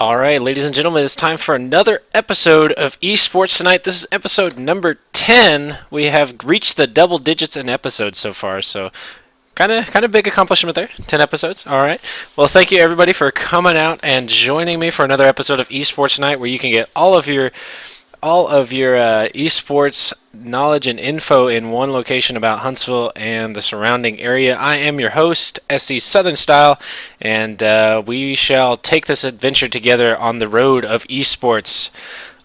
All right, ladies and gentlemen, it's time for another episode of eSports Tonight. This is episode number 10. We have reached the double digits in episodes so far, so kind of big accomplishment there. 10 episodes. All right. Well, thank you everybody for coming out and joining me for another episode of eSports Tonight, where you can get all of your esports knowledge and info in one location about Huntsville and the surrounding area. I am your host, SC Southern Style, and we shall take this adventure together on the road of esports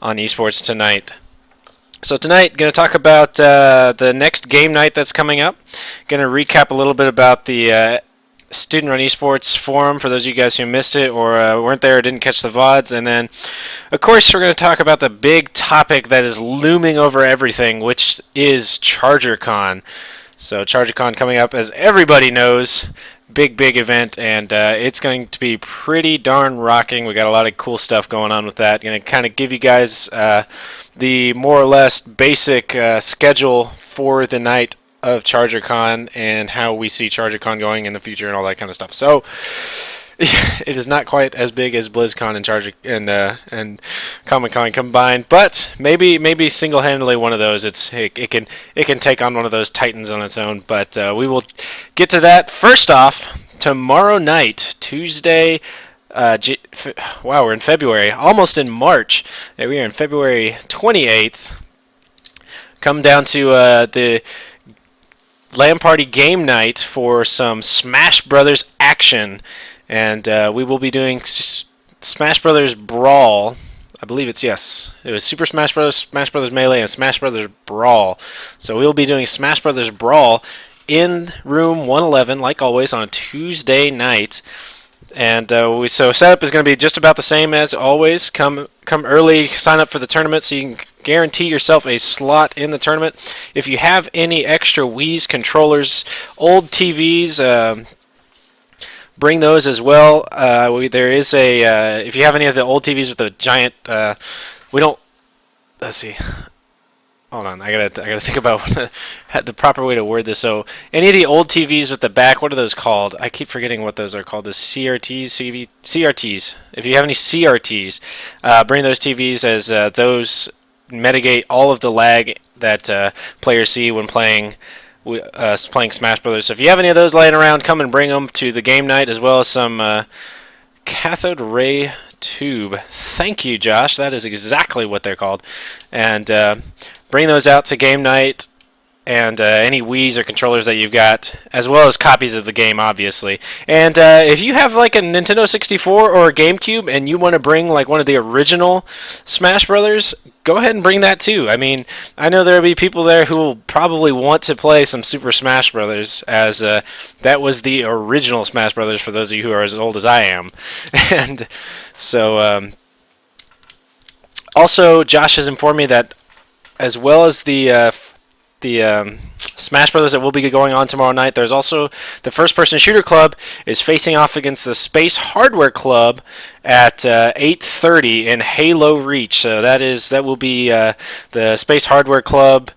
on eSports Tonight. So tonight, going to talk about the next game night that's coming up. Going to recap a little bit about the Student Run Esports Forum for those of you guys who missed it or weren't there or didn't catch the VODs. And then, of course, we're going to talk about the big topic that is looming over everything, which is ChargerCon. So ChargerCon coming up, as everybody knows, big event, and it's going to be pretty darn rocking. We got a lot of cool stuff going on with that. Going to kind of give you guys the more or less basic schedule for the night of ChargerCon and how we see ChargerCon going in the future and all that kind of stuff. So it is not quite as big as BlizzCon and Comic-Con combined, but maybe single-handedly one of those. It can take on one of those titans on its own. But we will get to that. First off, tomorrow night, Tuesday. Wow, we're in February, almost in March. We are in February 28th. Come down to the LAN Party game night for some Smash Brothers action, and we will be doing Smash Brothers Brawl. I believe it was Super Smash Brothers, Smash Brothers Melee, and Smash Brothers Brawl. So we will be doing Smash Brothers Brawl in room 111, like always, on a Tuesday night. And so setup is going to be just about the same as always. Come early, sign up for the tournament so you can guarantee yourself a slot in the tournament. If you have any extra Wii's controllers, old TVs, bring those as well. There is if you have any of the old TVs with the giant, let's see. Hold on, I gotta think about the proper way to word this. So, any of the old TVs with the back, what are those called? I keep forgetting what those are called. The CRTs. If you have any CRTs, bring those TVs, as those mitigate all of the lag that players see when playing Smash Brothers. So, if you have any of those laying around, come and bring them to the game night, as well as some cathode ray tube. Thank you, Josh. That is exactly what they're called. And bring those out to game night, and any Wii's or controllers that you've got, as well as copies of the game, obviously. And if you have like a Nintendo 64 or a GameCube and you want to bring like one of the original Smash Brothers, go ahead and bring that too. I mean, I know there will be people there who will probably want to play some Super Smash Brothers, as that was the original Smash Brothers for those of you who are as old as I am. And so, also, Josh has informed me that, as well as the Smash Brothers that will be going on tomorrow night, there's also the First-Person Shooter Club is facing off against the Space Hardware Club at 8:30 in Halo Reach. So that will be the Space Hardware Club.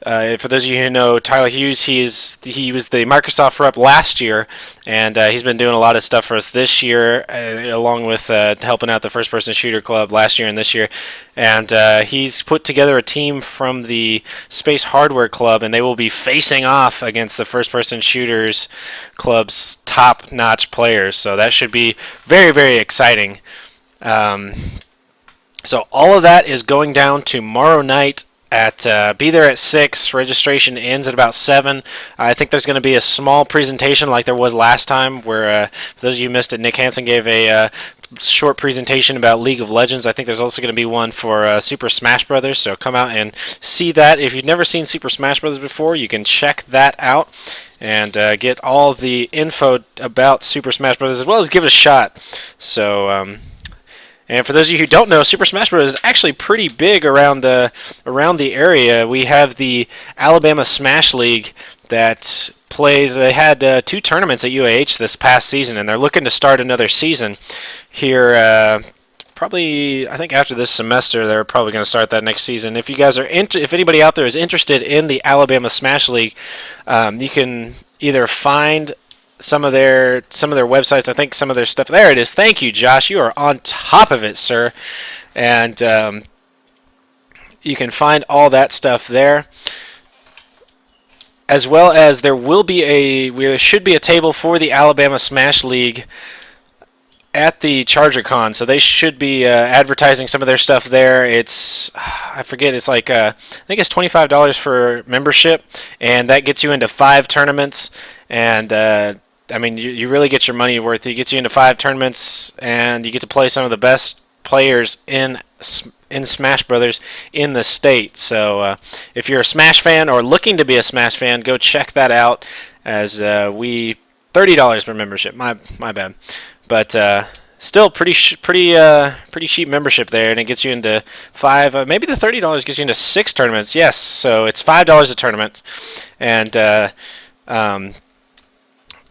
For those of you who know Tyler Hughes, he was the Microsoft rep last year, and he's been doing a lot of stuff for us this year, along with helping out the First Person Shooter Club last year and this year. And he's put together a team from the Space Hardware Club, and they will be facing off against the First Person Shooters Club's top-notch players. So that should be very exciting. So all of that is going down tomorrow night. Be there at 6. Registration ends at about 7. I think there's going to be a small presentation like there was last time, where for those of you who missed it, Nick Hansen gave a short presentation about League of Legends. I think there's also going to be one for Super Smash Brothers, so come out and see that. If you've never seen Super Smash Brothers before, you can check that out and get all the info about Super Smash Brothers, as well as give it a shot. So, and for those of you who don't know, Super Smash Bros. Is actually pretty big around the area. We have the Alabama Smash League that plays. They had 2 tournaments at UAH this past season, and they're looking to start another season here. Probably, I think after this semester, they're probably going to start that next season. If you guys are if anybody out there is interested in the Alabama Smash League, you can either find some of their websites. I think some of their stuff. There it is. Thank you, Josh. You are on top of it, sir. And you can find all that stuff there, as well as there should be a table for the Alabama Smash League at the ChargerCon, so they should be advertising some of their stuff there. I forget, it's like I think it's $25 for membership, and that gets you into 5 tournaments. And I mean, you really get your money worth. It gets you into 5 tournaments, and you get to play some of the best players in Smash Brothers in the state. So if you're a Smash fan or looking to be a Smash fan, go check that out. As $30 per membership. My bad. But still pretty cheap membership there, and it gets you into 5. Maybe the $30 gets you into 6 tournaments. Yes, so it's $5 a tournament, and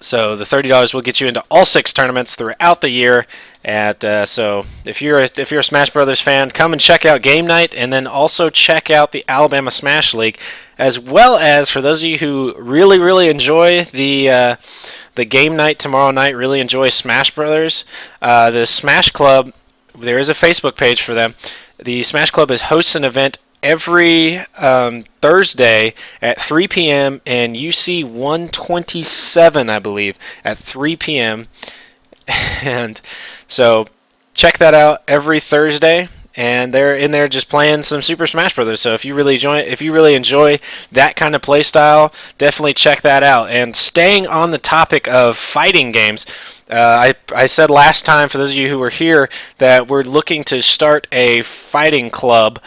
so the $30 will get you into all 6 tournaments throughout the year. So if you're a Smash Brothers fan, come and check out Game Night, and then also check out the Alabama Smash League, as well as for those of you who really enjoy the Game Night tomorrow night, really enjoy Smash Brothers. The Smash Club, there is a Facebook page for them. The Smash Club hosts an event every Thursday at 3 p.m. in UC 127, I believe, at 3 p.m. And so check that out every Thursday. And they're in there just playing some Super Smash Brothers. So if you really enjoy that kind of play style, definitely check that out. And staying on the topic of fighting games, I said last time, for those of you who were here, that we're looking to start a fighting club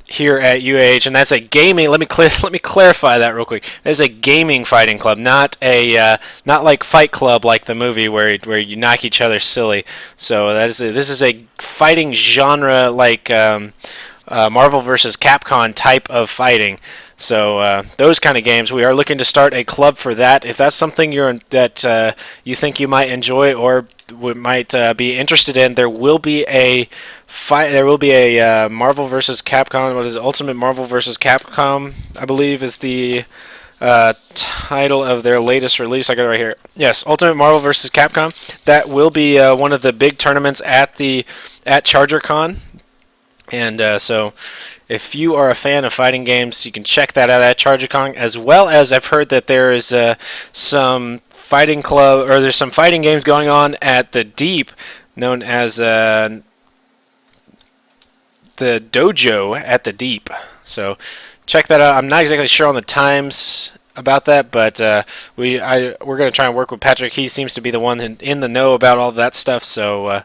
here at UAH, and that's a gaming. Let me clarify that real quick. It's a gaming fighting club, not like Fight Club, like the movie where you knock each other silly. So this is a fighting genre like Marvel vs. Capcom type of fighting. So those kind of games, we are looking to start a club for that. If that's something that you think you might enjoy or might be interested in, there will be a Marvel vs. Capcom. What is it? Ultimate Marvel vs. Capcom, I believe, is the title of their latest release. I got it right here. Yes, Ultimate Marvel vs. Capcom. That will be one of the big tournaments at ChargerCon. And so if you are a fan of fighting games, you can check that out at ChargerCon, as well as I've heard that there is some fighting club, or there's some fighting games going on at the Deep, known as the Dojo at the Deep. So check that out. I'm not exactly sure on the times about that, but we're going to try and work with Patrick. He seems to be the one in the know about all that stuff, so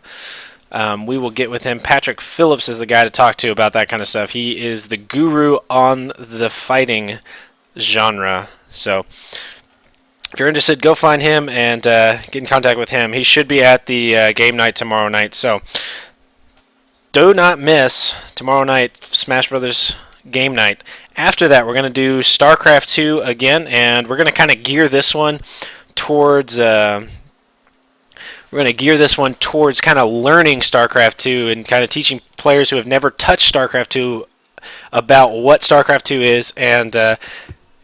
we will get with him. Patrick Phillips is the guy to talk to about that kind of stuff. He is the guru on the fighting genre. So if you're interested, go find him and get in contact with him. He should be at the game night tomorrow night. So do not miss tomorrow night, Smash Brothers game night. After that, we're going to do StarCraft 2 again, and we're going to kind of gear this one towards kind of learning StarCraft 2 and kind of teaching players who have never touched StarCraft 2 about what StarCraft 2 is, and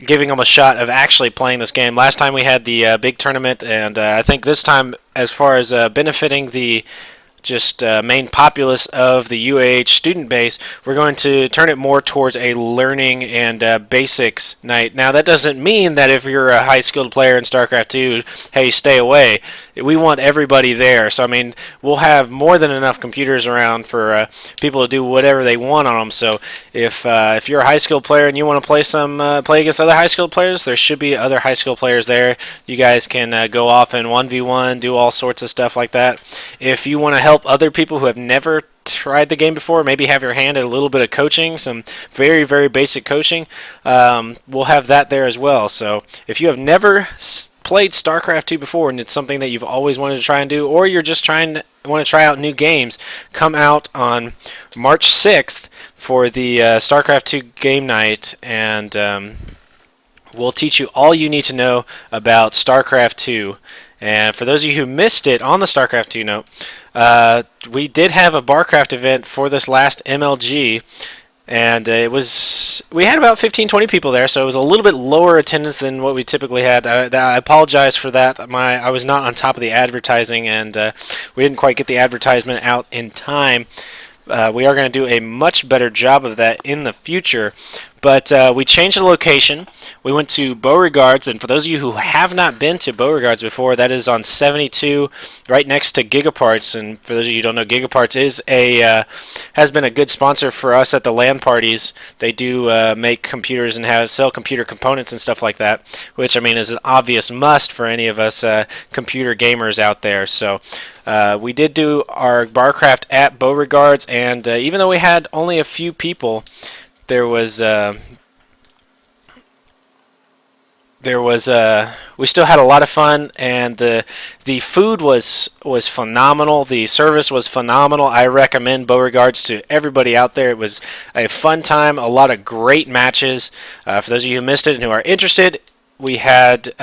giving them a shot of actually playing this game. Last time we had the big tournament, and I think this time, as far as benefiting the main populace of the UAH student base, we're going to turn it more towards a learning and basics night. Now, that doesn't mean that if you're a high-skilled player in StarCraft 2, hey, stay away. We want everybody there. So, I mean, we'll have more than enough computers around for people to do whatever they want on them. So, if you're a high-skilled player and you want to play against other high-skilled players, there should be other high-skilled players there. You guys can go off in 1v1, do all sorts of stuff like that. If you want to help other people who have never tried the game before, maybe have your hand at a little bit of coaching, some very, very basic coaching, we'll have that there as well. So if you have never played StarCraft 2 before and it's something that you've always wanted to try and do, or you're just want to try out new games, come out on March 6th for the StarCraft 2 game night, and we'll teach you all you need to know about StarCraft 2. And for those of you who missed it on the StarCraft 2 note, we did have a Barcraft event for this last MLG, And we had about 15, 20 people there, so it was a little bit lower attendance than what we typically had. I apologize for that. I was not on top of the advertising, and we didn't quite get the advertisement out in time. We are going to do a much better job of that in the future. But we changed the location. We went to Beauregards, and for those of you who have not been to Beauregards before, that is on 72, right next to Gigaparts. And for those of you who don't know, Gigaparts has been a good sponsor for us at the LAN parties. They do make computers and sell computer components and stuff like that, which I mean is an obvious must for any of us computer gamers out there. So. We did do our barcraft at Beauregards, and even though we had only a few people, there was we still had a lot of fun, and the food was phenomenal. The service was phenomenal. I recommend Beauregards to everybody out there. It was a fun time, a lot of great matches. For those of you who missed it and who are interested, we had.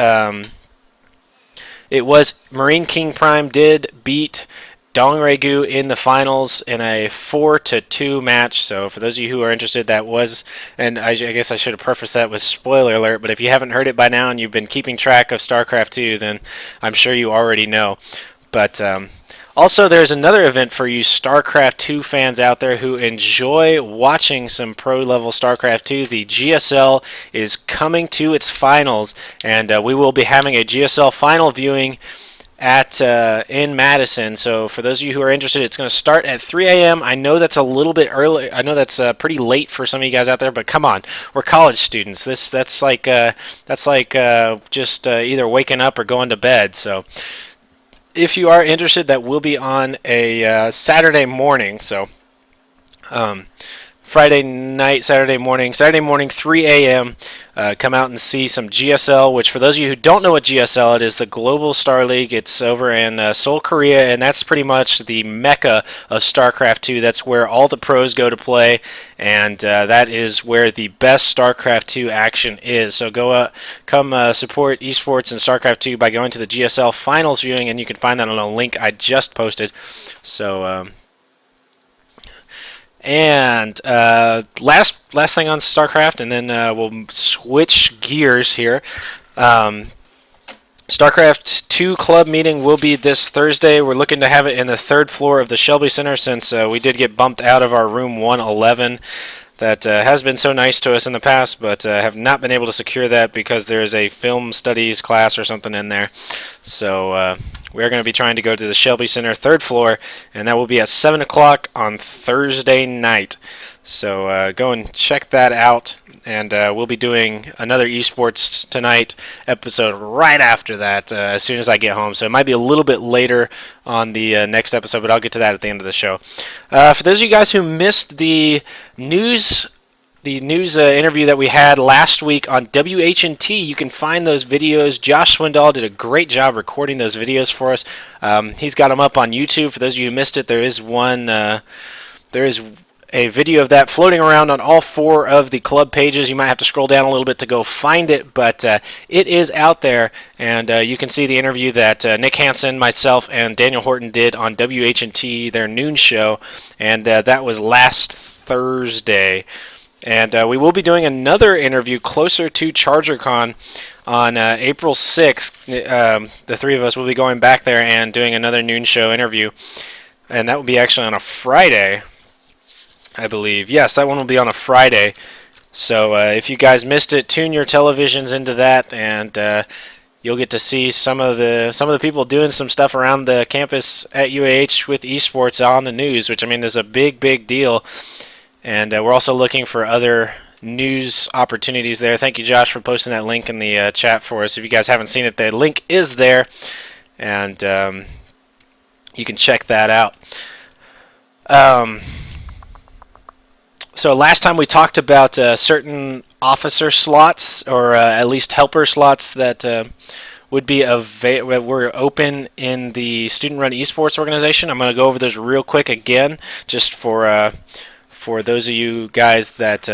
It was Marine King Prime did beat Dong Regu in the finals in a 4-2 match. So for those of you who are interested, that was, and I guess I should have prefaced that with spoiler alert, but if you haven't heard it by now and you've been keeping track of StarCraft 2, then I'm sure you already know. But also, there's another event for you StarCraft 2 fans out there who enjoy watching some pro-level StarCraft 2. The GSL is coming to its finals, and we will be having a GSL final viewing in Madison. So for those of you who are interested, it's going to start at 3 a.m. I know that's a little bit early. I know that's pretty late for some of you guys out there, but come on, we're college students. That's like just either waking up or going to bed. So. If you are interested, that will be on a Saturday morning. So Friday night, Saturday morning, 3 a.m. Come out and see some GSL, which for those of you who don't know what GSL it is, the Global Star League. It's over in Seoul, Korea, and that's pretty much the mecca of StarCraft 2. That's where all the pros go to play, and that is where the best StarCraft 2 action is. So come support eSports and StarCraft 2 by going to the GSL Finals viewing, and you can find that on a link I just posted. So. And last thing on StarCraft, and then we'll switch gears here. StarCraft 2 club meeting will be this Thursday. We're looking to have it in the third floor of the Shelby Center since we did get bumped out of our room 111. That has been so nice to us in the past, but have not been able to secure that because there is a film studies class or something in there. So we're going to be trying to go to the Shelby Center third floor, and that will be at 7 o'clock on Thursday night. So go and check that out, and we'll be doing another eSports Tonight episode right after that as soon as I get home. So it might be a little bit later on the next episode, but I'll get to that at the end of the show. For those of you guys who missed the news interview that we had last week on WHNT, you can find those videos. Josh Swindoll did a great job recording those videos for us. He's got them up on YouTube. For those of you who missed it, there is a video of that floating around on all 4 of the club pages. You might have to scroll down a little bit to go find it, but it is out there, and you can see the interview that Nick Hansen, myself, and Daniel Horton did on WHNT, their noon show, and that was last Thursday. And we will be doing another interview closer to ChargerCon on April 6th. The 3 of us will be going back there and doing another noon show interview, and that will be actually on a Friday, I believe. Yes, that one will be on a Friday. So if you guys missed it, tune your televisions into that, and you'll get to see some of the people doing some stuff around the campus at UAH with eSports on the news, which I mean is a big deal. And we're also looking for other news opportunities there. Thank you, Josh, for posting that link in the chat for us. If you guys haven't seen it, the link is there, and you can check that out. So last time we talked about certain officer slots, or at least helper slots that were open in the student-run esports organization. I'm going to go over those real quick again, just for those of you guys that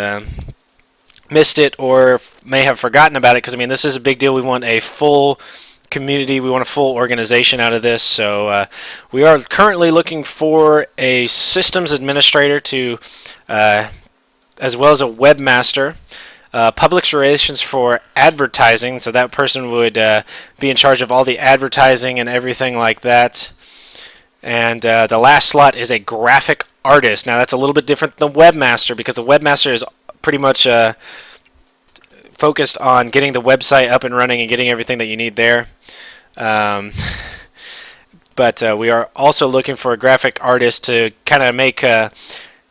missed it or may have forgotten about it, because I mean this is a big deal. We want a full community, we want a full organization out of this. So we are currently looking for a systems administrator to as well as a webmaster. Public relations for advertising, so that person would be in charge of all the advertising and everything like that. And the last slot is a graphic artist. Now that's a little bit different than the webmaster, because the webmaster is pretty much focused on getting the website up and running and getting everything that you need there. But we are also looking for a graphic artist to kind of make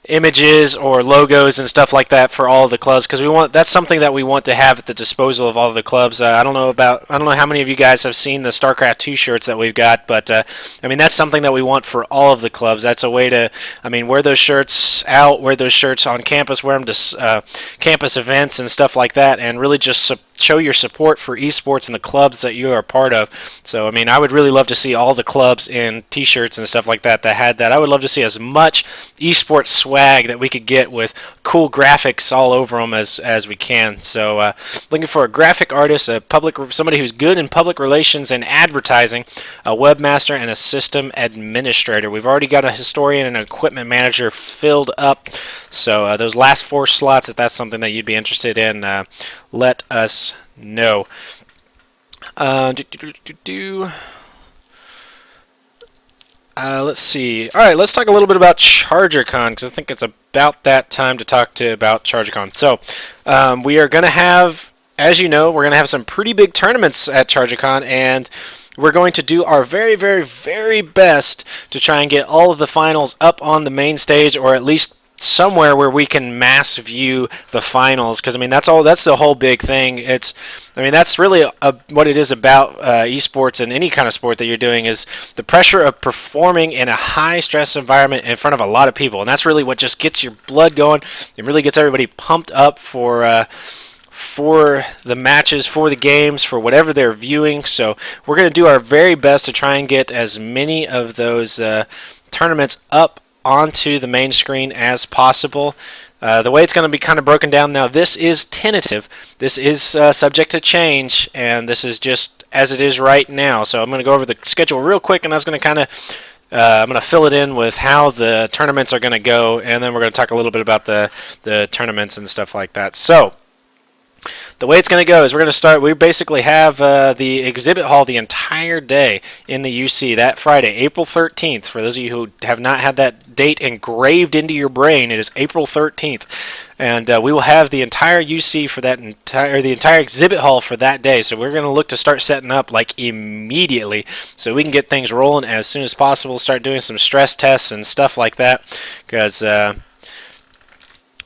images or logos and stuff like that for all of the clubs, because that's something that we want to have at the disposal of all of the clubs. I don't know how many of you guys have seen the StarCraft 2 shirts that we've got, but I mean, that's something that we want for all of the clubs. That's a way to, I mean, wear those shirts out, wear those shirts on campus, wear them to campus events and stuff like that, and really just show your support for esports and the clubs that you are a part of. So I mean, I would really love to see all the clubs in t-shirts and stuff like that had that. I would love to see as much esports swag that we could get with cool graphics all over them as we can. So looking for a graphic artist, somebody who's good in public relations and advertising, a webmaster, and a system administrator. We've already got a historian and an equipment manager filled up. So those last 4 slots, if that's something that you'd be interested in, let us know. Let's see. All right, let's talk a little bit about ChargerCon, because I think it's about that time to talk about ChargerCon. So we are going to have, as you know, we're going to have some pretty big tournaments at ChargerCon, and we're going to do our very, very, very best to try and get all of the finals up on the main stage, or at least somewhere where we can mass view the finals, because I mean that's the whole big thing. I mean that's really what it is about esports and any kind of sport that you're doing, is the pressure of performing in a high stress environment in front of a lot of people, and that's really what just gets your blood going. It really gets everybody pumped up for the matches, for the games, for whatever they're viewing. So we're going to do our very best to try and get as many of those tournaments up onto the main screen as possible. The way it's going to be kind of broken down now, this is tentative. This is subject to change, and this is just as it is right now. So I'm going to go over the schedule real quick, and that's going to kind of I'm going to fill it in with how the tournaments are going to go, and then we're going to talk a little bit about the tournaments and stuff like that. So the way it's going to go is we're going to start. We basically have the exhibit hall the entire day in the UC that Friday, April 13th. For those of you who have not had that date engraved into your brain, it is April 13th, and we will have the entire UC for that the entire exhibit hall for that day. So we're going to look to start setting up like immediately, so we can get things rolling as soon as possible. Start doing some stress tests and stuff like that, because.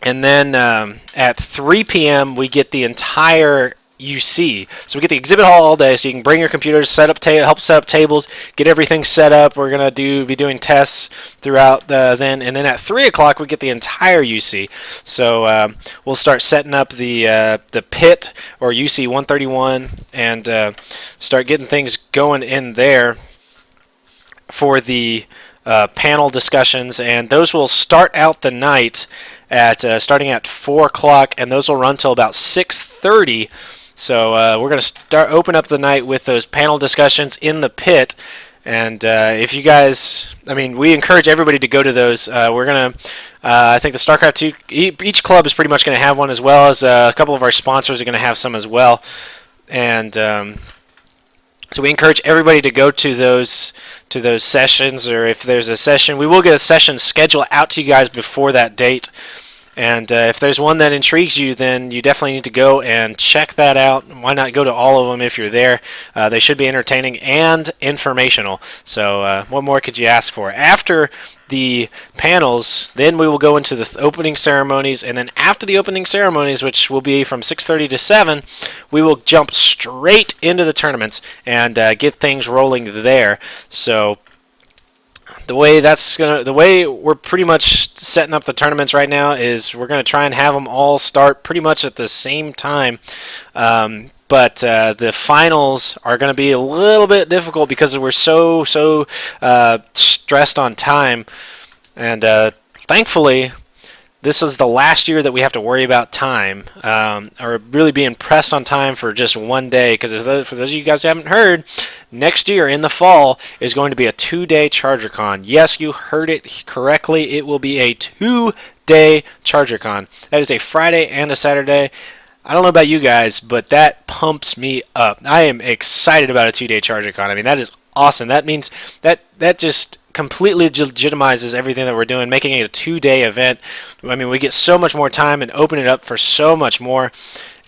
And then at 3 p.m. we get the entire UC. So we get the exhibit hall all day, so you can bring your computers, help set up tables, get everything set up. We're going to be doing tests throughout then. And then at 3 o'clock we get the entire UC. So we'll start setting up the pit, or UC 131, and start getting things going in there for the panel discussions. And those will start out the night starting at 4 o'clock, and those will run till about 6:30. So we're going to open up the night with those panel discussions in the pit. And if you guys, I mean, we encourage everybody to go to those. We're going to, I think the StarCraft 2, each club is pretty much going to have one, as well as a couple of our sponsors are going to have some as well. And so we encourage everybody to go to those sessions, or if there's a session, we will get a session schedule out to you guys before that date. And if there's one that intrigues you, then you definitely need to go and check that out. Why not go to all of them if you're there? They should be entertaining and informational. So what more could you ask for? After the panels, then we will go into the opening ceremonies, and then after the opening ceremonies, which will be from 6:30 to 7, we will jump straight into the tournaments and get things rolling there. So the way we're pretty much setting up the tournaments right now is we're going to try and have them all start pretty much at the same time. But the finals are going to be a little bit difficult because we're so stressed on time. And thankfully, this is the last year that we have to worry about time, or really being pressed on time for just one day. Because for those of you guys who haven't heard, next year in the fall is going to be a 2-day ChargerCon. Yes, you heard it correctly. It will be a 2-day ChargerCon. That is a Friday and a Saturday. I don't know about you guys, but that pumps me up. I am excited about a 2-day ChargerCon. I mean, that is awesome. That means that just completely legitimizes everything that we're doing, making it a 2-day event. I mean, we get so much more time and open it up for so much more.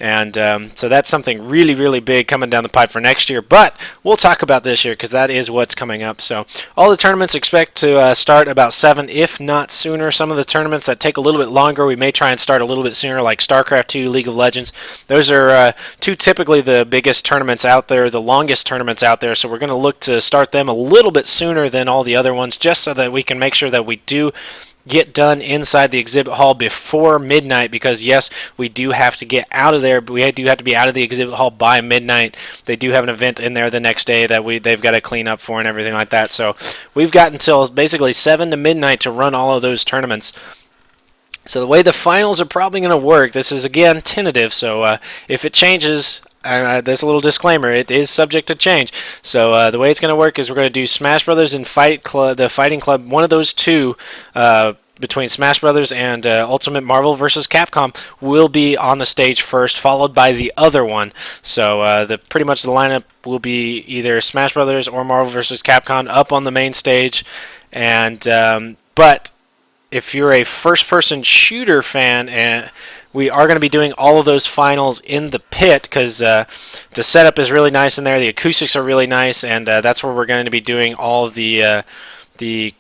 And so that's something really, really big coming down the pipe for next year. But we'll talk about this year because that is what's coming up. So all the tournaments expect to start about 7, if not sooner. Some of the tournaments that take a little bit longer, we may try and start a little bit sooner, like StarCraft 2, League of Legends. Those are two typically the biggest tournaments out there, the longest tournaments out there. So we're going to look to start them a little bit sooner than all the other ones, just so that we can make sure that we do get done inside the exhibit hall before midnight, because yes, we do have to get out of there, but we do have to be out of the exhibit hall by midnight. They do have an event in there the next day that they've got to clean up for and everything like that. So we've got until basically 7 to midnight to run all of those tournaments. So the way the finals are probably going to work, this is again tentative, so if it changes, there's a little disclaimer, it is subject to change. So the way it's going to work is we're going to do Smash Brothers and Fight Club, the Fighting Club, one of those two, between Smash Brothers and Ultimate Marvel vs. Capcom will be on the stage first, followed by the other one. So pretty much the lineup will be either Smash Brothers or Marvel vs. Capcom up on the main stage, and but if you're a first-person shooter fan, we are going to be doing all of those finals in the pit, because the setup is really nice in there, the acoustics are really nice, and that's where we're going to be doing all of the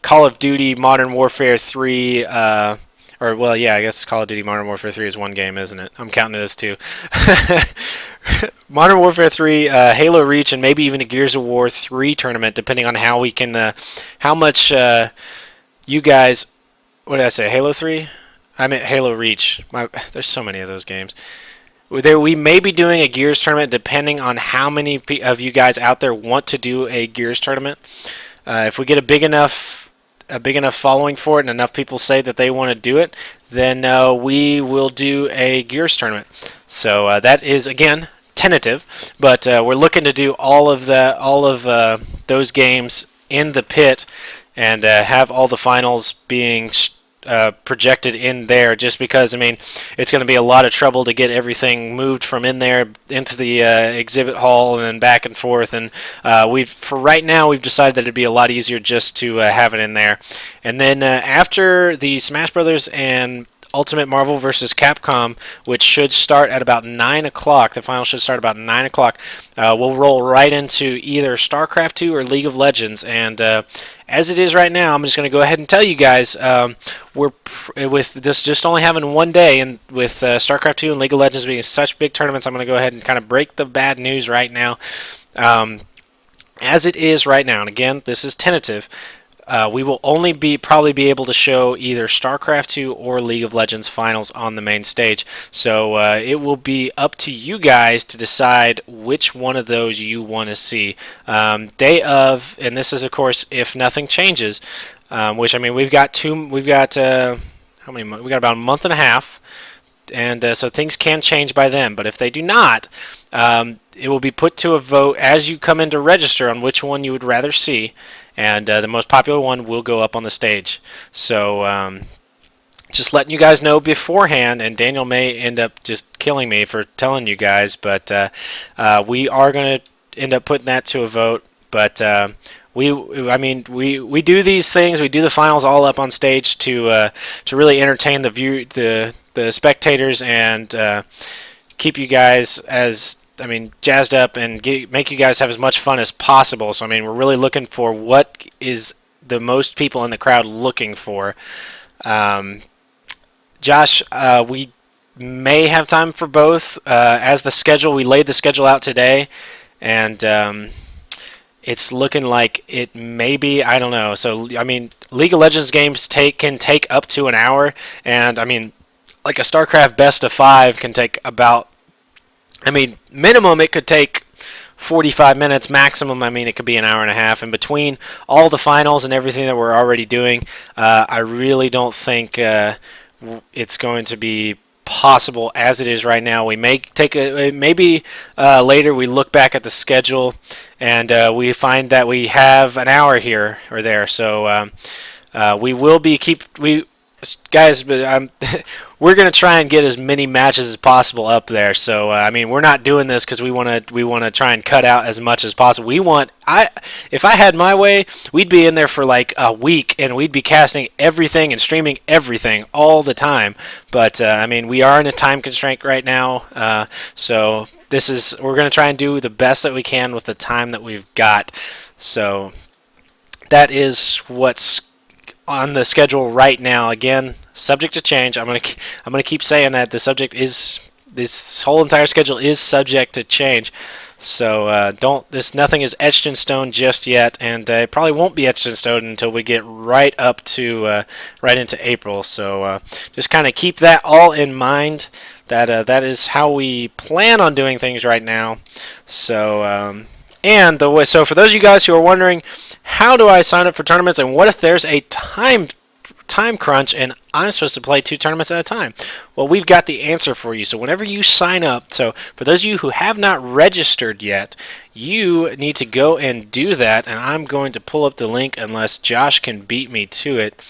Call of Duty Modern Warfare 3, or, well, yeah, I guess Call of Duty Modern Warfare 3 is one game, isn't it? I'm counting it as two. Modern Warfare 3, Halo Reach, and maybe even a Gears of War 3 tournament, depending on how we can, how much you guys... What did I say? Halo 3? I meant Halo Reach. There's so many of those games. We may be doing a Gears tournament depending on how many of you guys out there want to do a Gears tournament. If we get a big enough following for it and enough people say that they want to do it, then we will do a Gears tournament. So that is, again, tentative, but we're looking to do all of those games in the pit, and have all the finals being projected in there, just because, I mean, it's going to be a lot of trouble to get everything moved from in there into the exhibit hall and then back and forth, and for right now we've decided that it'd be a lot easier just to have it in there. And then after the Smash Brothers and Ultimate Marvel vs. Capcom, which should start at about 9 o'clock. The final should start about 9 o'clock. We'll roll right into either StarCraft 2 or League of Legends. And as it is right now, I'm just going to go ahead and tell you guys, with this just only having one day, and with StarCraft 2 and League of Legends being such big tournaments, I'm going to go ahead and kind of break the bad news right now. As it is right now, and again, this is tentative, we will only probably be able to show either StarCraft 2 or League of Legends finals on the main stage. So it will be up to you guys to decide which one of those you want to see. Day of, and this is of course if nothing changes, which, I mean, we've got how many months? We got about a month and a half. And so things can change by then, but if they do not, it will be put to a vote as you come in to register on which one you would rather see, and the most popular one will go up on the stage. So just letting you guys know beforehand, and Daniel may end up just killing me for telling you guys, but we are going to end up putting that to a vote. But we do these things. We do the finals all up on stage to really entertain the spectators, and keep you guys jazzed up, and make you guys have as much fun as possible. So, I mean, we're really looking for what is the most people in the crowd looking for. Josh, we may have time for both. We laid the schedule out today, and it's looking like it may be, I don't know. So, I mean, League of Legends games can take up to an hour, and, I mean, like a StarCraft best of 5 can take about, minimum it could take 45 minutes. Maximum, it could be an hour and a half. And between all the finals and everything that we're already doing, I really don't think it's going to be possible as it is right now. We may take maybe later we look back at the schedule and we find that we have an hour here or there. So we will be guys, but we're going to try and get as many matches as possible up there. So I mean, we're not doing this because we want to try and cut out as much as possible. If I had my way, we'd be in there for like a week and we'd be casting everything and streaming everything all the time. But I mean, we are in a time constraint right now, so we're going to try and do the best that we can with the time that we've got. So that is what's on the schedule right now. Again, subject to change. I'm gonna keep saying that this whole entire schedule is subject to change. So nothing is etched in stone just yet, and it probably won't be etched in stone until we get right up to right into April. So just kind of keep that all in mind. That is how we plan on doing things right now. So so for those of you guys who are wondering, how do I sign up for tournaments, and what if there's a time crunch and I'm supposed to play 2 tournaments at a time? Well, we've got the answer for you. So whenever you sign up, so for those of you who have not registered yet, you need to go and do that, and I'm going to pull up the link unless Josh can beat me to it.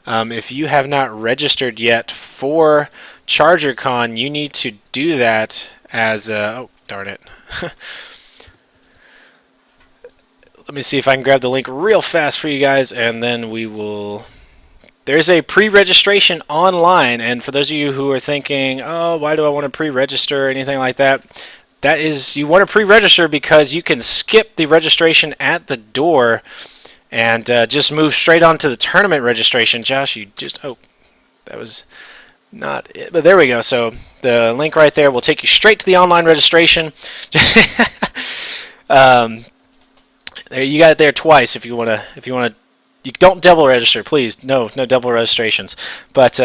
If you have not registered yet for ChargerCon, you need to do that as oh, darn it. Let me see if I can grab the link real fast for you guys, and then we will... There's a pre-registration online, and for those of you who are thinking, oh, why do I want to pre-register or anything like that, you want to pre-register because you can skip the registration at the door and just move straight on to the tournament registration. Josh, that was not it, but there we go. So the link right there will take you straight to the online registration. You got it there twice if you want to. You don't double register, please. No double registrations. But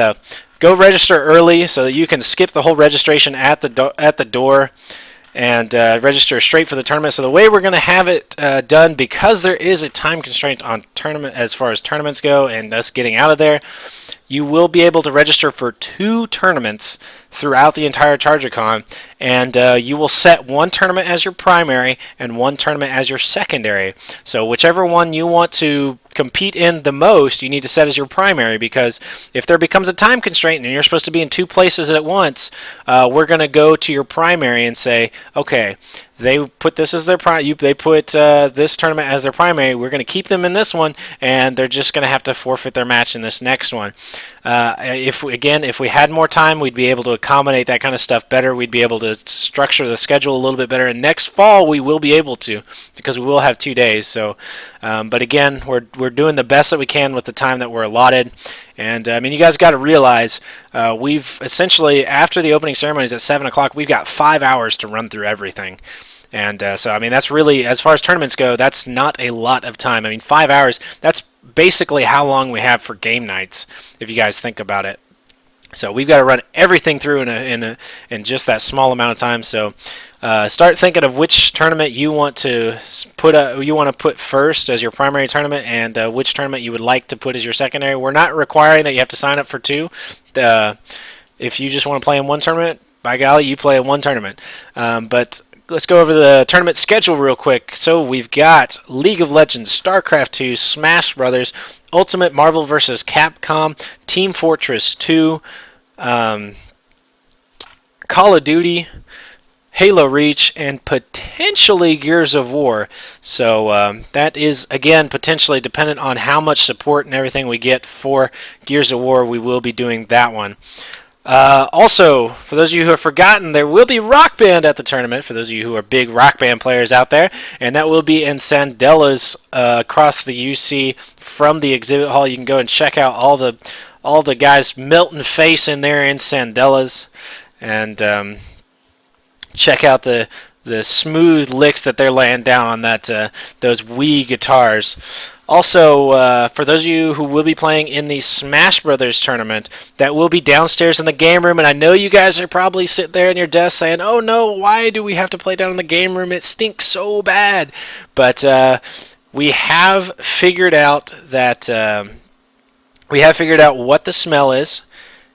go register early so that you can skip the whole registration at the door and register straight for the tournament. So the way we're going to have it done, because there is a time constraint on tournament as far as tournaments go and us getting out of there, you will be able to register for 2 tournaments throughout the entire ChargerCon, and you will set 1 tournament as your primary and 1 tournament as your secondary. So whichever one you want to compete in the most, you need to set as your primary, because if there becomes a time constraint and you're supposed to be in 2 places at once, we're going to go to your primary and say, okay, they put this as their they put this tournament as their primary. We're going to keep them in this one, and they're just going to have to forfeit their match in this next one. If we had more time, we'd be able to accommodate that kind of stuff better. We'd be able to structure the schedule a little bit better. And next fall, we will be able to, because we will have 2 days. So, but again, we're doing the best that we can with the time that we're allotted. And I mean, you guys got to realize we've essentially, after the opening ceremonies at 7 o'clock, we've got 5 hours to run through everything. And so, I mean, that's really, as far as tournaments go, that's not a lot of time. I mean, 5 hours, that's basically how long we have for game nights, if you guys think about it. So we've got to run everything through in just that small amount of time. So start thinking of which tournament you want to put first as your primary tournament, and which tournament you would like to put as your secondary. We're not requiring that you have to sign up for 2. If you just want to play in 1 tournament, by golly, you play in 1 tournament. But let's go over the tournament schedule real quick. So we've got League of Legends, StarCraft 2, Smash Brothers, Ultimate Marvel vs. Capcom, Team Fortress 2, Call of Duty, Halo Reach, and potentially Gears of War. So that is, again, potentially dependent on how much support and everything we get for Gears of War. We will be doing that one. Also, for those of you who have forgotten, there will be Rock Band at the tournament, for those of you who are big Rock Band players out there, and that will be in Sandella's across the UC from the exhibit hall. You can go and check out all the guys melting face in there in Sandella's, and check out the smooth licks that they're laying down on those Wii guitars. Also, for those of you who will be playing in the Smash Brothers tournament, that will be downstairs in the game room, and I know you guys are probably sitting there in your desk saying, oh no, why do we have to play down in the game room? It stinks so bad. But we have figured out what the smell is,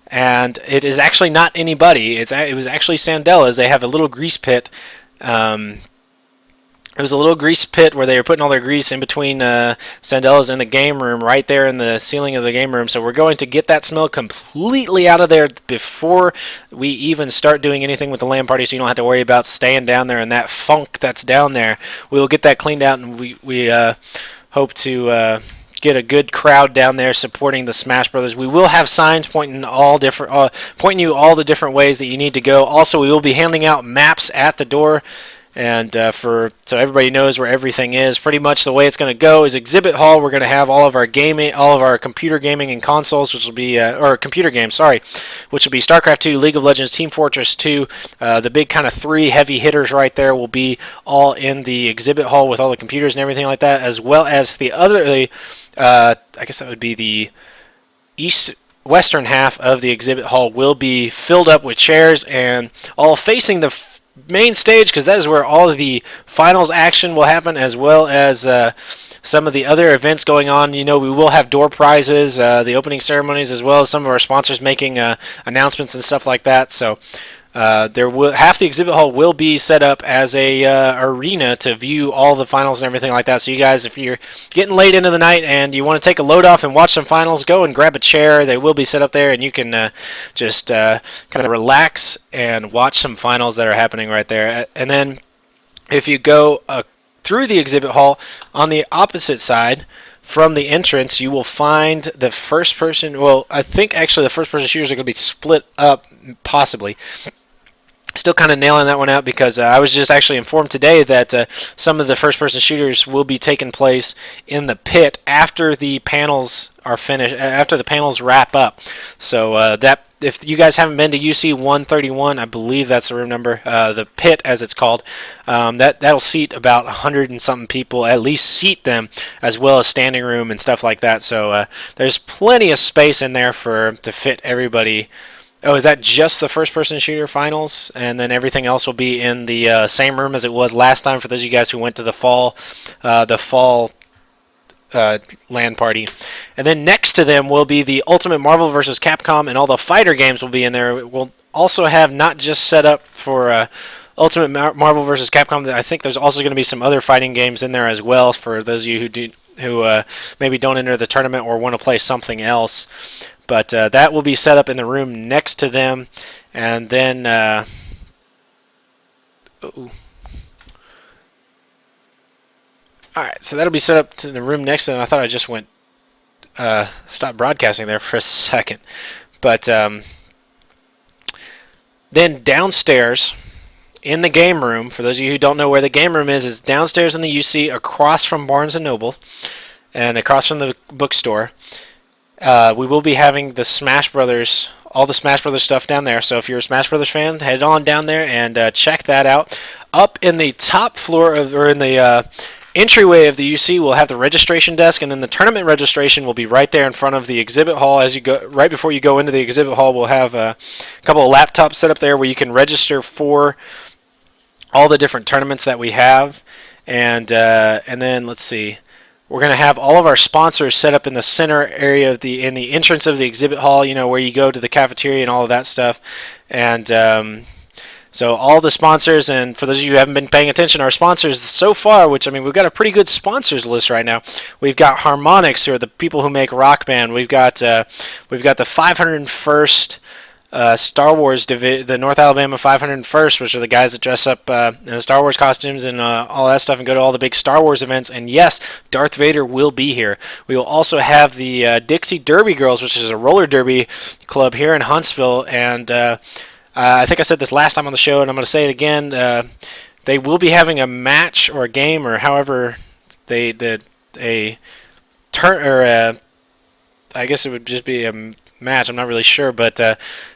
and it is actually not anybody. It was actually Sandella's. They have a little grease pit. It was a little grease pit where they were putting all their grease in between Sandella's and the game room, right there in the ceiling of the game room. So we're going to get that smell completely out of there before we even start doing anything with the LAN party, so you don't have to worry about staying down there and that funk that's down there. We will get that cleaned out, and we hope to get a good crowd down there supporting the Smash Brothers. We will have signs pointing you all the different ways that you need to go. Also, we will be handing out maps at the door. And so everybody knows where everything is. Pretty much the way it's going to go is exhibit hall. We're going to have all of our gaming, all of our computer gaming and consoles, which will be or computer games, sorry, which will be StarCraft 2, League of Legends, Team Fortress 2. The big kind of 3 heavy hitters right there will be all in the exhibit hall with all the computers and everything like that, as well as the other. I guess that would be the western half of the exhibit hall will be filled up with chairs and all facing the main stage, because that is where all of the finals action will happen, as well as some of the other events going on. You know, we will have door prizes, the opening ceremonies, as well as some of our sponsors making announcements and stuff like that. So half the exhibit hall will be set up as a arena to view all the finals and everything like that. So you guys, if you're getting late into the night and you want to take a load off and watch some finals, go and grab a chair. They will be set up there, and you can just kind of relax and watch some finals that are happening right there. And then if you go through the exhibit hall on the opposite side from the entrance, you will find the first person. Well, I think actually the first person shooters are going to be split up, possibly. Still kind of nailing that one out, because I was just actually informed today that some of the first-person shooters will be taking place in the pit after the panels are finished, after the panels wrap up. So that, if you guys haven't been to UC 131, I believe that's the room number, the pit as it's called, that'll seat about 100 and something people, at least seat them, as well as standing room and stuff like that. So there's plenty of space in there to fit everybody. Oh, is that just the first-person shooter finals? And then everything else will be in the same room as it was last time for those of you guys who went to the fall LAN party. And then next to them will be the Ultimate Marvel vs. Capcom, and all the fighter games will be in there. We'll also have not just set up for Ultimate Marvel vs. Capcom. I think there's also going to be some other fighting games in there as well for those of you who maybe don't enter the tournament or want to play something else. But that will be set up in the room next to them, and then alright, so that'll be set up in the room next to them. I thought I just went stopped broadcasting there for a second. But then downstairs in the game room, for those of you who don't know where the game room is downstairs in the UC across from Barnes & Noble and across from the bookstore. We will be having the Smash Brothers, all the Smash Brothers stuff down there. So if you're a Smash Brothers fan, head on down there and check that out. Up in the top floor or in the entryway of the UC, we'll have the registration desk, and then the tournament registration will be right there in front of the exhibit hall. As you go, right before you go into the exhibit hall, we'll have a couple of laptops set up there where you can register for all the different tournaments that we have. And then let's see. We're going to have all of our sponsors set up in the center area of in the entrance of the exhibit hall, you know, where you go to the cafeteria and all of that stuff. And so all the sponsors, and for those of you who haven't been paying attention, our sponsors so far, which, I mean, we've got a pretty good sponsors list right now. We've got Harmonix, who are the people who make Rock Band. We've got the 501st Star Wars the North Alabama 501st, which are the guys that dress up in the Star Wars costumes and all that stuff and go to all the big Star Wars events. And yes, Darth Vader will be here. We will also have the Dixie Derby Girls, which is a roller derby club here in Huntsville. And I think I said this last time on the show, and I'm going to say it again. They will be having a match or a game, or however I guess it would just be a match. I'm not really sure, but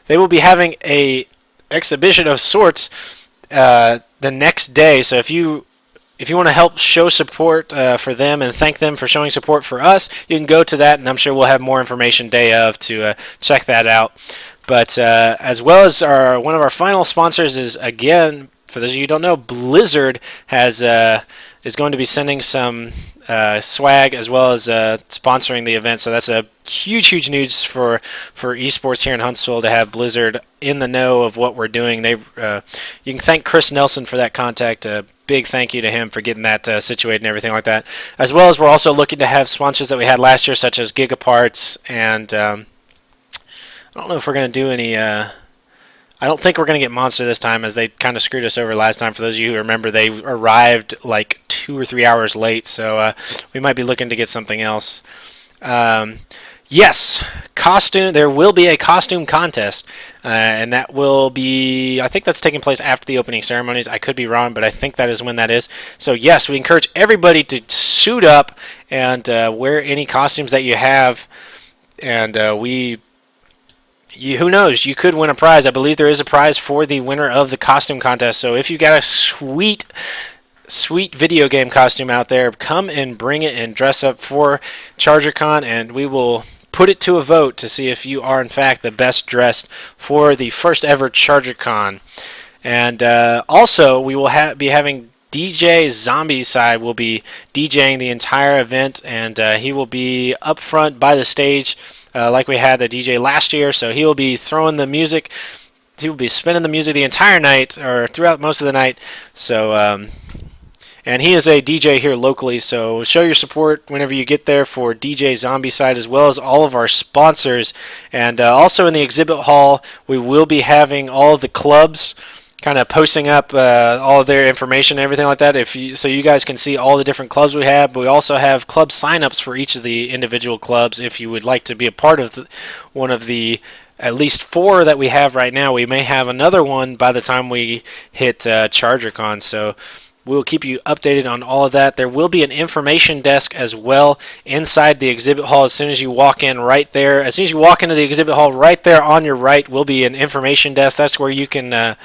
they will be having a exhibition of sorts the next day. So if you want to help show support for them and thank them for showing support for us, you can go to that, and I'm sure we'll have more information day of to check that out. But as well as one of our final sponsors is, again, for those of you who don't know, Blizzard is going to be sending some swag as well as sponsoring the event. So that's a huge news for esports here in Huntsville to have Blizzard in the know of what we're doing. You can thank Chris Nelson for that contact. Big thank you to him for getting that situated and everything like that. As well as we're also looking to have sponsors that we had last year, such as Gigaparts, and I don't know if we're going to do any. I don't think we're going to get Monster this time, as they kind of screwed us over last time. For those of you who remember, they arrived like 2 or 3 hours late, so we might be looking to get something else. Yes, costume. There will be a costume contest, and that will be, I think that's taking place after the opening ceremonies. I could be wrong, but I think that is when that is. So yes, we encourage everybody to suit up and wear any costumes that you have, and who knows, you could win a prize. I believe there is a prize for the winner of the costume contest. So if you got a sweet video game costume out there, come and bring it and dress up for ChargerCon, and we will put it to a vote to see if you are in fact the best dressed for the first ever ChargerCon. And also we will be having DJ Zombie Side will be DJing the entire event, and he will be up front by the stage like we had a DJ last year. So he will be throwing the music. He will be spinning the music the entire night, or throughout most of the night. So, and he is a DJ here locally, so show your support whenever you get there for DJ Zombie Side, as well as all of our sponsors. And also in the exhibit hall, we will be having all of the clubs kind of posting up all of their information and everything like that, so you guys can see all the different clubs we have. But we also have club signups for each of the individual clubs. If you would like to be a part of one of the at least 4 that we have right now, we may have another one by the time we hit ChargerCon. So we'll keep you updated on all of that. There will be an information desk as well inside the exhibit hall. As soon as you walk in, right there, as soon as you walk into the exhibit hall, right there on your right will be an information desk. That's where you can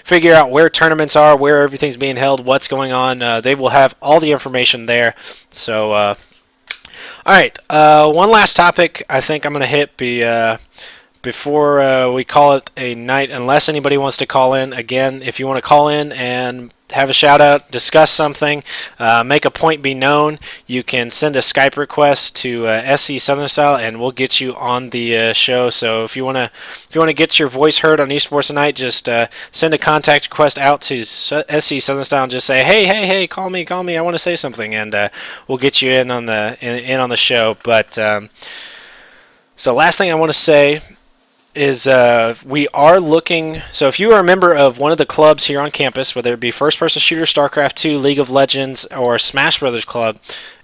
figure out where tournaments are, where everything's being held, what's going on. They will have all the information there. So, all right, one last topic I think I'm going to hit before we call it a night, unless anybody wants to call in. Again, if you want to call in and have a shout out, discuss something, make a point be known, you can send a Skype request to SC Southern Style, and we'll get you on the show. So if you want to get your voice heard on eSports tonight, just send a contact request out to SC Southern Style and just say, hey, call me, I want to say something, and we'll get you in on the show. But so last thing I want to say is we are looking, so if you are a member of one of the clubs here on campus, whether it be First Person Shooter, StarCraft 2, League of Legends, or Smash Brothers Club,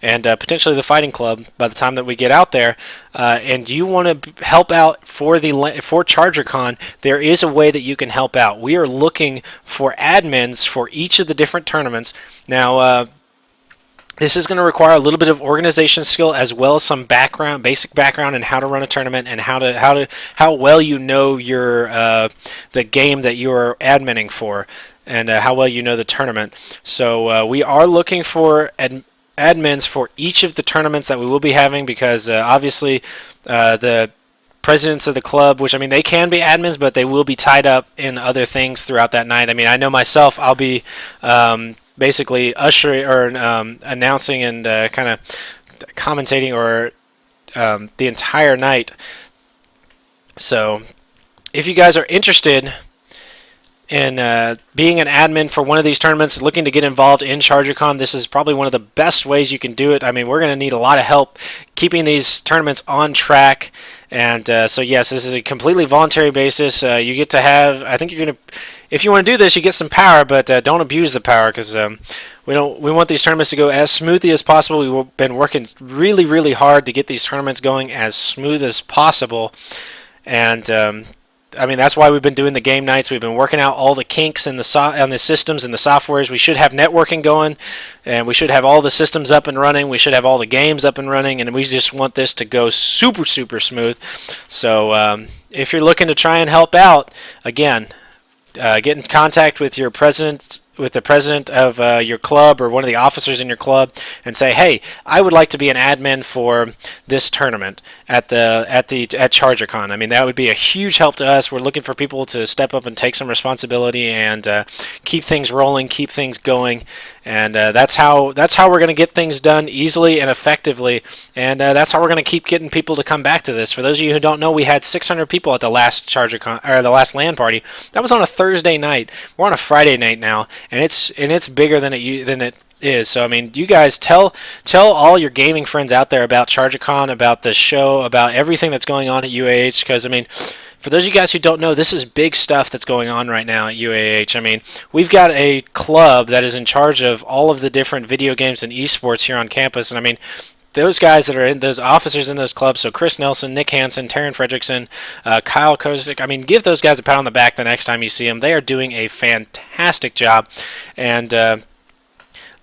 and potentially the Fighting Club by the time that we get out there, and you want to help out for ChargerCon, there is a way that you can help out. We are looking for admins for each of the different tournaments. Now, this is going to require a little bit of organization skill, as well as some basic background in how to run a tournament and how well you know the game that you are adminning for, and how well you know the tournament. So we are looking for admins for each of the tournaments that we will be having, because obviously the presidents of the club, which, I mean, they can be admins, but they will be tied up in other things throughout that night. I mean, I know myself, I'll be basically ushering or announcing and kind of commentating or the entire night. So if you guys are interested in being an admin for one of these tournaments, looking to get involved in ChargerCon, this is probably one of the best ways you can do it. I mean, we're going to need a lot of help keeping these tournaments on track. And so yes, this is a completely voluntary basis. You get to have, I think you're going to, if you want to do this, you get some power, but don't abuse the power, because we want these tournaments to go as smoothly as possible. We've been working really hard to get these tournaments going as smooth as possible, and I mean, that's why we've been doing the game nights. We've been working out all the kinks in the systems and the softwares. We should have networking going, and we should have all the systems up and running. We should have all the games up and running, and we just want this to go super smooth. So if you're looking to try and help out, again, get in contact with your president the president of your club or one of the officers in your club and say, "Hey, I would like to be an admin for this tournament at ChargerCon." I mean, that would be a huge help to us. We're looking for people to step up and take some responsibility and keep things rolling, keep things going, and that's how we're going to get things done easily and effectively, and that's how we're going to keep getting people to come back to this. For those of you who don't know, we had 600 people at the last ChargerCon or the last LAN party. That was on a Thursday night. We're on a Friday night now, and it's bigger than it is. So I mean, you guys tell all your gaming friends out there about ChargerCon, about the show, about everything that's going on at UAH. Because I mean, for those of you guys who don't know, this is big stuff that's going on right now at UAH. I mean, we've got a club that is in charge of all of the different video games and esports here on campus, and I mean, those guys that are in those officers in those clubs, so Chris Nelson, Nick Hansen, Taryn Fredrickson, Kyle Kozik, I mean, give those guys a pat on the back the next time you see them. They are doing a fantastic job, and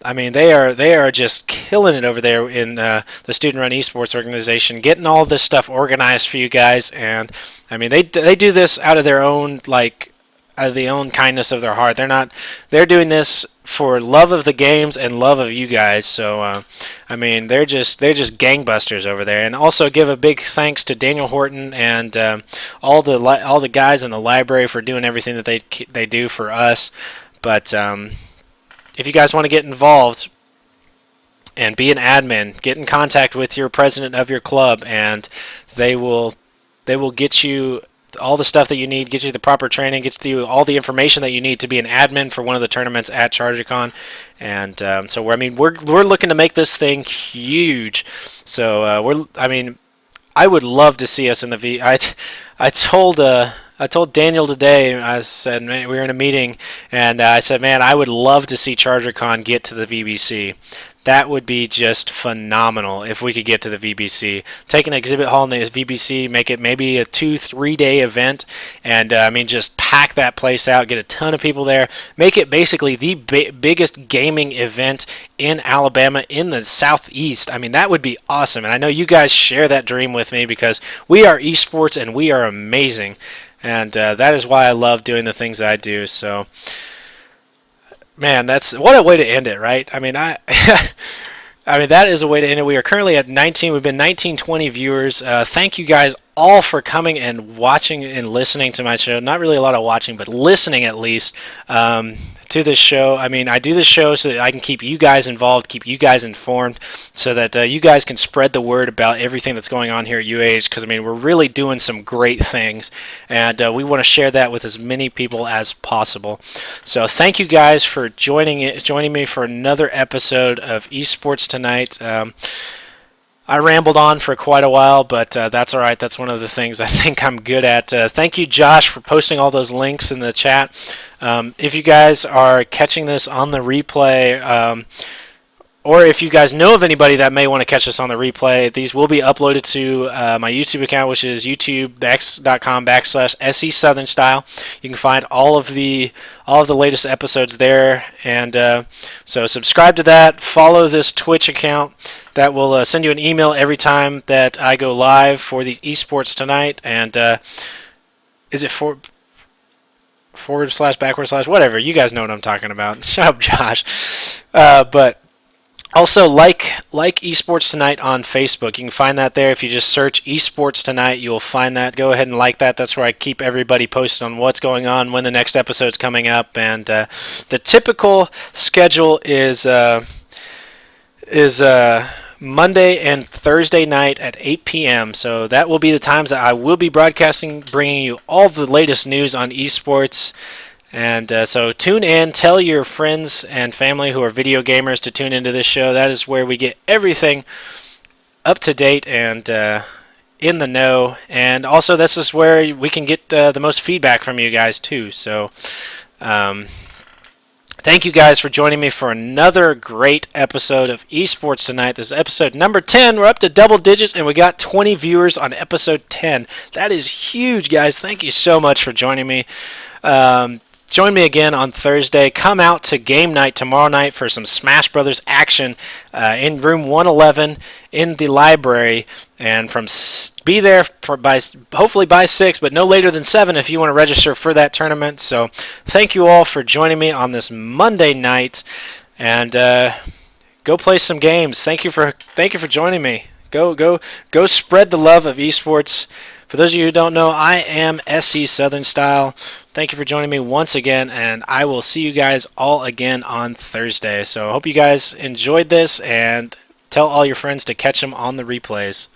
I mean, they are just killing it over there in the student-run esports organization, getting all this stuff organized for you guys. And I mean, they do this out of their own out of the own kindness of their heart. They're doing this for love of the games and love of you guys. So I mean, they're just gangbusters over there. And also give a big thanks to Daniel Horton and all the guys in the library for doing everything that they do for us. But if you guys want to get involved and be an admin, get in contact with your president of your club, and they will get you all the stuff that you need, get you the proper training, get you all the information that you need to be an admin for one of the tournaments at ChargerCon. And so I mean, we're looking to make this thing huge. So I mean, I would love to see us in the V. I told Daniel today, I said, man, we were in a meeting, and I said, man, I would love to see ChargerCon get to the VBC. That would be just phenomenal if we could get to the VBC. Take an exhibit hall in the VBC, make it maybe a 2-3 day event, and I mean, just pack that place out, get a ton of people there, make it basically the biggest gaming event in Alabama, in the Southeast. I mean, that would be awesome, and I know you guys share that dream with me because we are esports and we are amazing, and that is why I love doing the things that I do. So, man, what a way to end it, right? I mean, I mean, that is a way to end it. We are currently at 19. We've been 1920 viewers. Thank you guys all for coming and watching and listening to my show. Not really a lot of watching, but listening at least to this show. I mean, I do this show so that I can keep you guys involved, keep you guys informed, so that you guys can spread the word about everything that's going on here at UAH, because, I mean, we're really doing some great things, and we want to share that with as many people as possible. So thank you guys for joining me for another episode of eSports Tonight. I rambled on for quite a while, but that's all right. That's one of the things I think I'm good at. Thank you, Josh, for posting all those links in the chat. If you guys are catching this on the replay, or if you guys know of anybody that may want to catch this on the replay, these will be uploaded to my YouTube account, which is youtube.com/SE Southern Style. You can find all of the latest episodes there, and so subscribe to that. Follow this Twitch account. That will send you an email every time that I go live for the eSports Tonight. And is it forward slash, backward slash, whatever. You guys know what I'm talking about. Shut up, Josh. But also, like eSports Tonight on Facebook. You can find that there. If you just search eSports Tonight, you'll find that. Go ahead and like that. That's where I keep everybody posted on what's going on, when the next episode's coming up. And the typical schedule is Monday and Thursday night at 8 p.m. So that will be the times that I will be broadcasting, bringing you all the latest news on esports. And so tune in. Tell your friends and family who are video gamers to tune into this show. That is where we get everything up to date and in the know. And also, this is where we can get the most feedback from you guys too. So thank you guys for joining me for another great episode of eSports Tonight. This is episode number 10. We're up to double digits, and we got 20 viewers on episode 10. That is huge, guys. Thank you so much for joining me. join me again on Thursday. Come out to game night tomorrow night for some Smash Brothers action in room 111 in the library. And be there hopefully by 6, but no later than 7 if you want to register for that tournament. So thank you all for joining me on this Monday night, and go play some games. Thank you for joining me. Go spread the love of esports. For those of you who don't know, I am SC Southern Style. Thank you for joining me once again, and I will see you guys all again on Thursday. So I hope you guys enjoyed this, and tell all your friends to catch them on the replays.